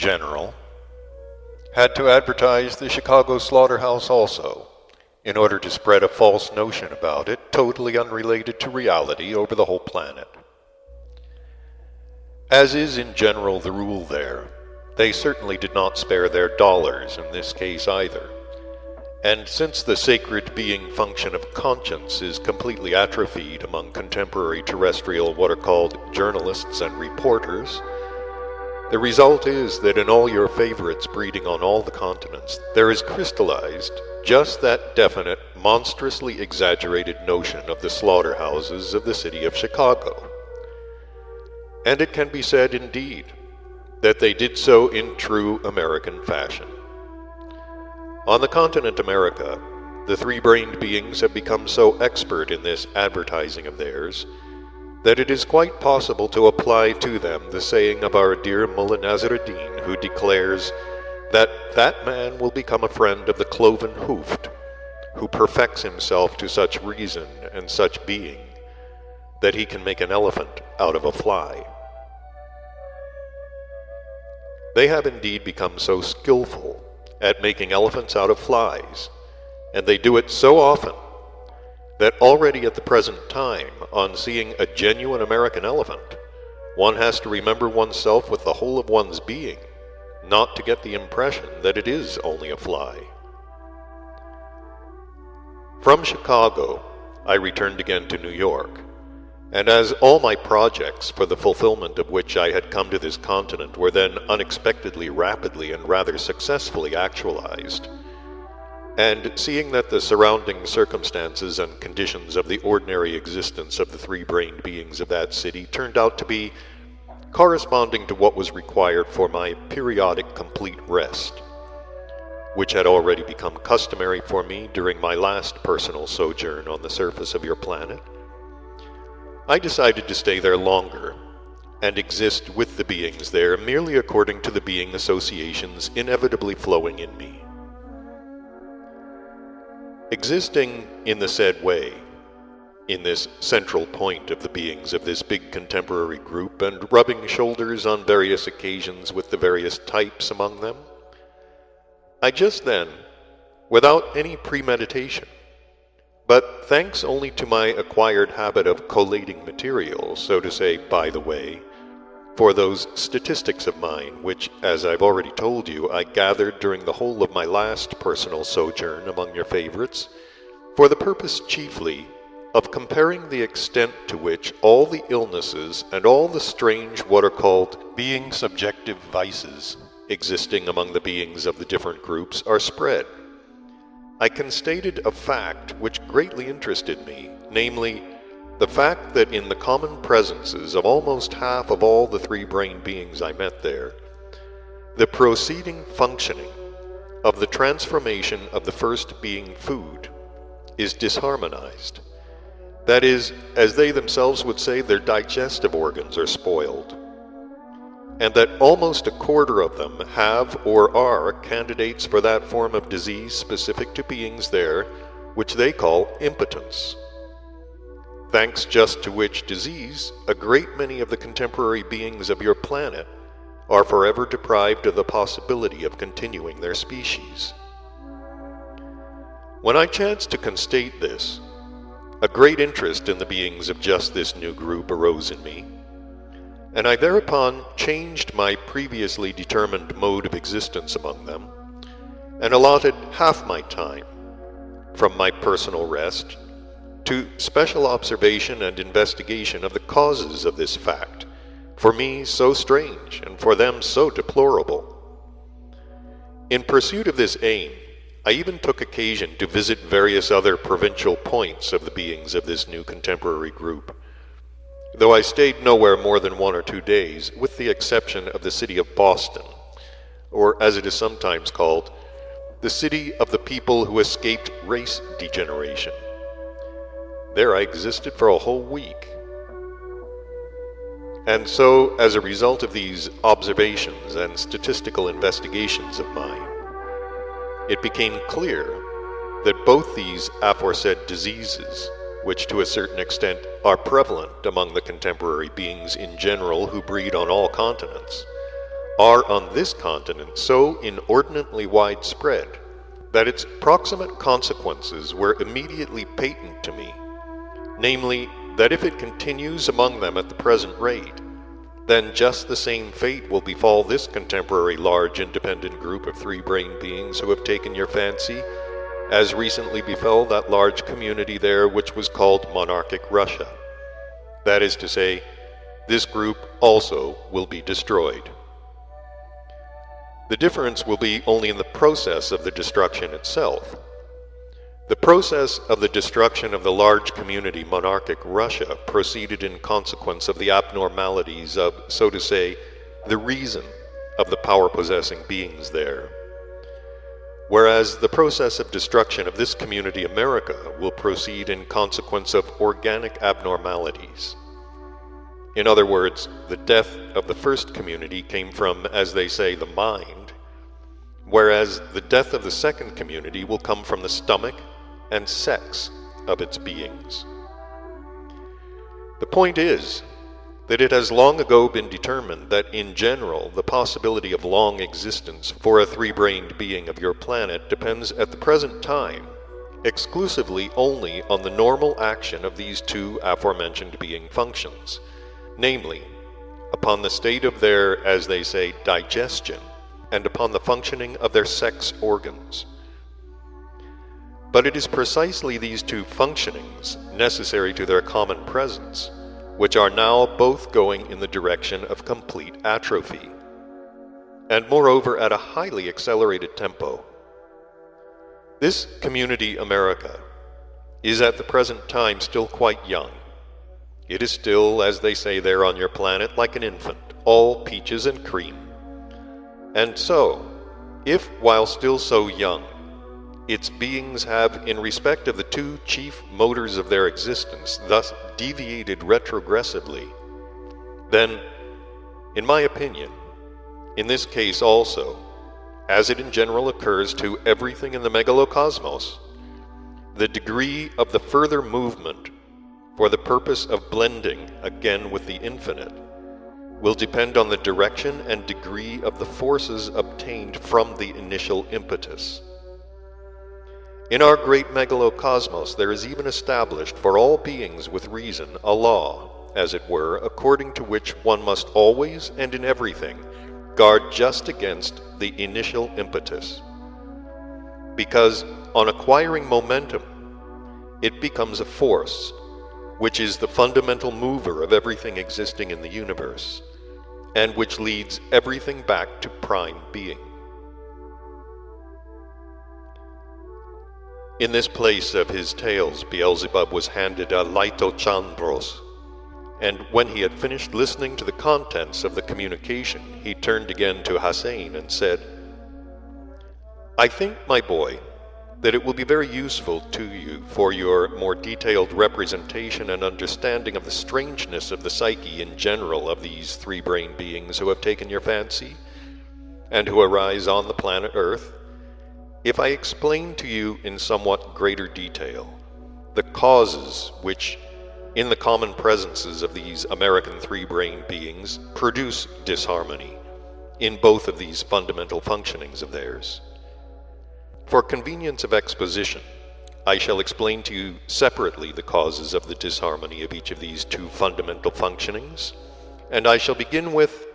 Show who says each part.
Speaker 1: general, had to advertise the Chicago slaughterhouse also, in order to spread a false notion about it, totally unrelated to reality over the whole planet. As is in general the rule there, they certainly did not spare their dollars in this case either. And since the sacred being function of conscience is completely atrophied among contemporary terrestrial what are called journalists and reporters, the result is that in all your favorites breeding on all the continents, there is crystallized just that definite, monstrously exaggerated notion of the slaughterhouses of the city of Chicago. And it can be said, indeed, that they did so in true American fashion. On the continent America, the three-brained beings have become so expert in this advertising of theirs that it is quite possible to apply to them the saying of our dear Mullah Nasruddin, who declares that that man will become a friend of the cloven-hoofed, who perfects himself to such reason and such being that he can make an elephant out of a fly. They have indeed become so skillful at making elephants out of flies, and they do it so often, that already at the present time, on seeing a genuine American elephant, one has to remember oneself with the whole of one's being, not to get the impression that it is only a fly. From Chicago, I returned again to New York, and as all my projects for the fulfillment of which I had come to this continent were then unexpectedly rapidly and rather successfully actualized, and seeing that the surrounding circumstances and conditions of the ordinary existence of the three-brained beings of that city turned out to be corresponding to what was required for my periodic complete rest, which had already become customary for me during my last personal sojourn on the surface of your planet, I decided to stay there longer and exist with the beings there merely according to the being associations inevitably flowing in me. Existing in the said way, in this central point of the beings of this big contemporary group, and rubbing shoulders on various occasions with the various types among them, I just then, without any premeditation, but thanks only to my acquired habit of collating material, so to say, by the way, for those statistics of mine which, as I've already told you, I gathered during the whole of my last personal sojourn among your favorites, for the purpose chiefly of comparing the extent to which all the illnesses and all the strange what are called being subjective vices existing among the beings of the different groups are spread. I constated a fact which greatly interested me, namely, the fact that in the common presences of almost half of all the three-brained beings I met there, the proceeding functioning of the transformation of the first being food is disharmonized. That is, as they themselves would say, their digestive organs are spoiled, and that almost a quarter of them have or are candidates for that form of disease specific to beings there, which they call impotence. Thanks just to which disease, a great many of the contemporary beings of your planet are forever deprived of the possibility of continuing their species. When I chanced to constate this, a great interest in the beings of just this new group arose in me, and I thereupon changed my previously determined mode of existence among them, and allotted half my time, from my personal rest, to special observation and investigation of the causes of this fact, for me so strange and for them so deplorable. In pursuit of this aim, I even took occasion to visit various other provincial points of the beings of this new contemporary group, though I stayed nowhere more than 1 or 2 days, with the exception of the city of Boston, or as it is sometimes called, the city of the people who escaped race degeneration. There I existed for a whole week. And so, as a result of these observations and statistical investigations of mine, it became clear that both these aforesaid diseases, which to a certain extent are prevalent among the contemporary beings in general who breed on all continents, are on this continent so inordinately widespread that its proximate consequences were immediately patent to me, namely, that if it continues among them at the present rate, then just the same fate will befall this contemporary large independent group of three-brained beings who have taken your fancy, as recently befell that large community there which was called monarchic Russia. That is to say, this group also will be destroyed. The difference will be only in the process of the destruction itself. The process of the destruction of the large community monarchic Russia proceeded in consequence of the abnormalities of, so to say, the reason of the power-possessing beings there, whereas the process of destruction of this community America will proceed in consequence of organic abnormalities. In other words, the death of the first community came from, as they say, the mind, whereas the death of the second community will come from the stomach and sex of its beings. The point is that it has long ago been determined that in general the possibility of long existence for a three-brained being of your planet depends at the present time exclusively only on the normal action of these two aforementioned being functions, namely, upon the state of their, as they say, digestion, and upon the functioning of their sex organs. But it is precisely these two functionings, necessary to their common presence, which are now both going in the direction of complete atrophy, and moreover at a highly accelerated tempo. This community America is at the present time still quite young. It is still, as they say there on your planet, like an infant, all peaches and cream. And so, if while still so young, its beings have, in respect of the two chief motors of their existence, thus deviated retrogressively, then, in my opinion, in this case also, as it in general occurs to everything in the megalocosmos, the degree of the further movement for the purpose of blending again with the infinite will depend on the direction and degree of the forces obtained from the initial impetus. In our great megalocosmos there is even established for all beings with reason a law, as it were, according to which one must always and in everything guard just against the initial impetus. Because on acquiring momentum, it becomes a force, which is the fundamental mover of everything existing in the universe, and which leads everything back to prime being. In this place of his tales, Beelzebub was handed a Laitochandros, and when he had finished listening to the contents of the communication, he turned again to Hussein and said, "I think, my boy, that it will be very useful to you for your more detailed representation and understanding of the strangeness of the psyche in general of these three-brained beings who have taken your fancy, and who arise on the planet Earth, if I explain to you in somewhat greater detail the causes which, in the common presences of these American three-brained beings, produce disharmony in both of these fundamental functionings of theirs. For convenience of exposition, I shall explain to you separately the causes of the disharmony of each of these two fundamental functionings, and I shall begin with